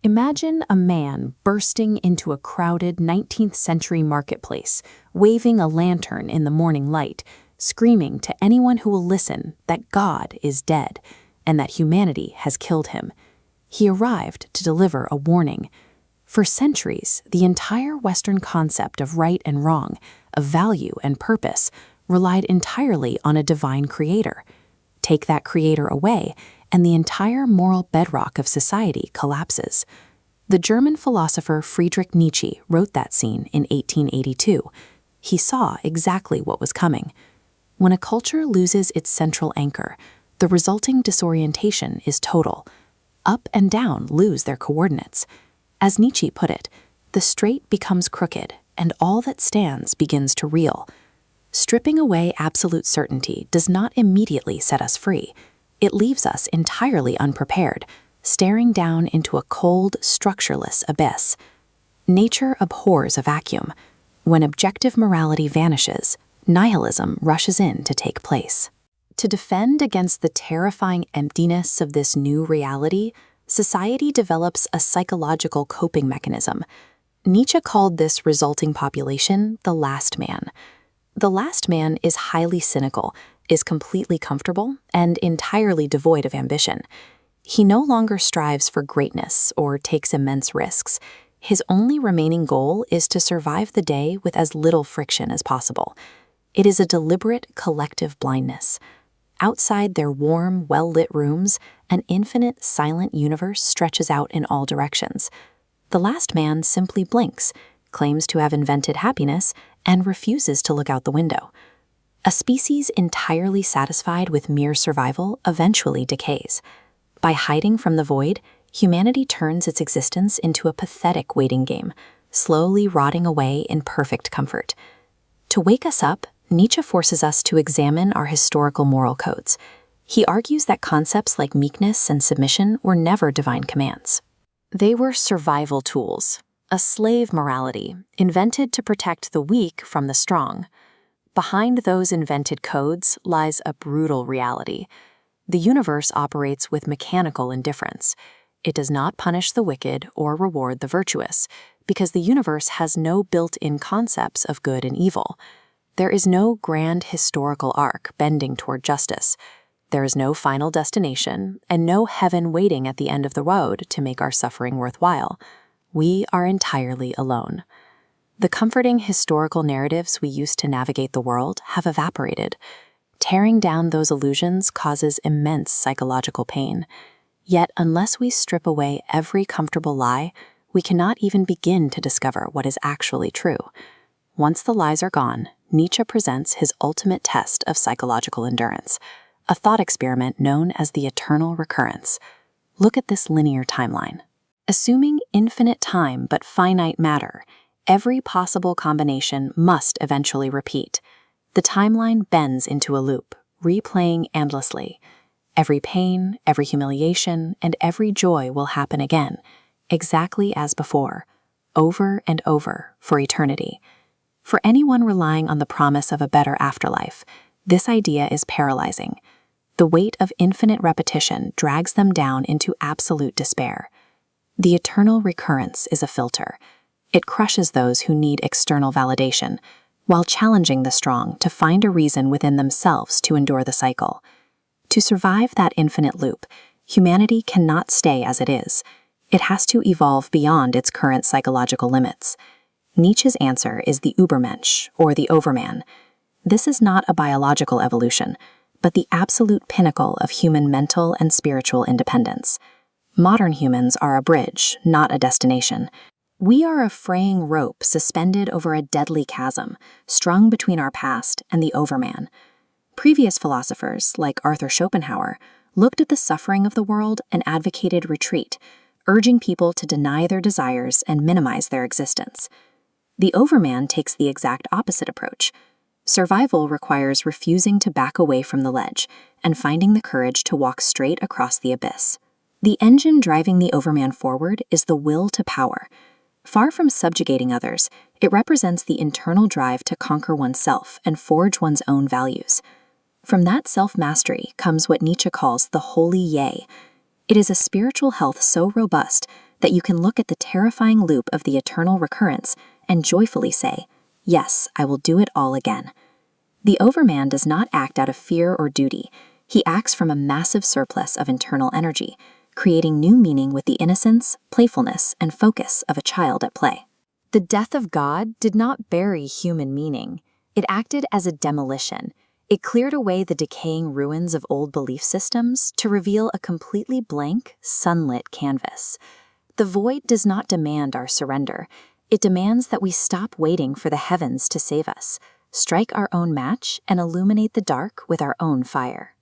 Imagine a man bursting into a crowded 19th century marketplace, waving a lantern in the morning light, screaming to anyone who will listen that God is dead and that humanity has killed him. He arrived to deliver a warning. For centuries, the entire Western concept of right and wrong, of value and purpose, relied entirely on a divine creator. Take that creator away, and the entire moral bedrock of society collapses. The German philosopher Friedrich Nietzsche wrote that scene in 1882. He saw exactly what was coming. When a culture loses its central anchor, the resulting disorientation is total. Up and down lose their coordinates. As Nietzsche put it, the straight becomes crooked, and all that stands begins to reel. Stripping away absolute certainty does not immediately set us free. It leaves us entirely unprepared, staring down into a cold, structureless abyss. Nature abhors a vacuum. When objective morality vanishes, nihilism rushes in to take place. To defend against the terrifying emptiness of this new reality, society develops a psychological coping mechanism. Nietzsche called this resulting population the last man. The last man is highly cynical, is completely comfortable, and entirely devoid of ambition. He no longer strives for greatness or takes immense risks. His only remaining goal is to survive the day with as little friction as possible. It is a deliberate collective blindness. Outside their warm, well-lit rooms, an infinite, silent universe stretches out in all directions. The last man simply blinks, claims to have invented happiness, and refuses to look out the window. A species entirely satisfied with mere survival eventually decays. By hiding from the void, humanity turns its existence into a pathetic waiting game, slowly rotting away in perfect comfort. To wake us up, Nietzsche forces us to examine our historical moral codes. He argues that concepts like meekness and submission were never divine commands. They were survival tools, a slave morality invented to protect the weak from the strong. Behind those invented codes lies a brutal reality. The universe operates with mechanical indifference. It does not punish the wicked or reward the virtuous, because the universe has no built-in concepts of good and evil. There is no grand historical arc bending toward justice. There is no final destination, and no heaven waiting at the end of the road to make our suffering worthwhile. We are entirely alone. The comforting historical narratives we used to navigate the world have evaporated. Tearing down those illusions causes immense psychological pain. Yet, unless we strip away every comfortable lie, we cannot even begin to discover what is actually true. Once the lies are gone, Nietzsche presents his ultimate test of psychological endurance, a thought experiment known as the eternal recurrence. Look at this linear timeline. Assuming infinite time but finite matter, every possible combination must eventually repeat. The timeline bends into a loop, replaying endlessly. Every pain, every humiliation, and every joy will happen again, exactly as before, over and over, for eternity. For anyone relying on the promise of a better afterlife, this idea is paralyzing. The weight of infinite repetition drags them down into absolute despair. The eternal recurrence is a filter. It crushes those who need external validation, while challenging the strong to find a reason within themselves to endure the cycle. To survive that infinite loop, humanity cannot stay as it is. It has to evolve beyond its current psychological limits. Nietzsche's answer is the Übermensch, or the overman. This is not a biological evolution, but the absolute pinnacle of human mental and spiritual independence. Modern humans are a bridge, not a destination. We are a fraying rope suspended over a deadly chasm, strung between our past and the overman. Previous philosophers, like Arthur Schopenhauer, looked at the suffering of the world and advocated retreat, urging people to deny their desires and minimize their existence. The overman takes the exact opposite approach. Survival requires refusing to back away from the ledge and finding the courage to walk straight across the abyss. The engine driving the overman forward is the will to power. Far from subjugating others, it represents the internal drive to conquer oneself and forge one's own values. From that self-mastery comes what Nietzsche calls the holy yea. It is a spiritual health so robust that you can look at the terrifying loop of the eternal recurrence and joyfully say, "Yes, I will do it all again." The overman does not act out of fear or duty. He acts from a massive surplus of internal energy, creating new meaning with the innocence, playfulness, and focus of a child at play. The death of God did not bury human meaning. It acted as a demolition. It cleared away the decaying ruins of old belief systems to reveal a completely blank, sunlit canvas. The void does not demand our surrender. It demands that we stop waiting for the heavens to save us, strike our own match, and illuminate the dark with our own fire.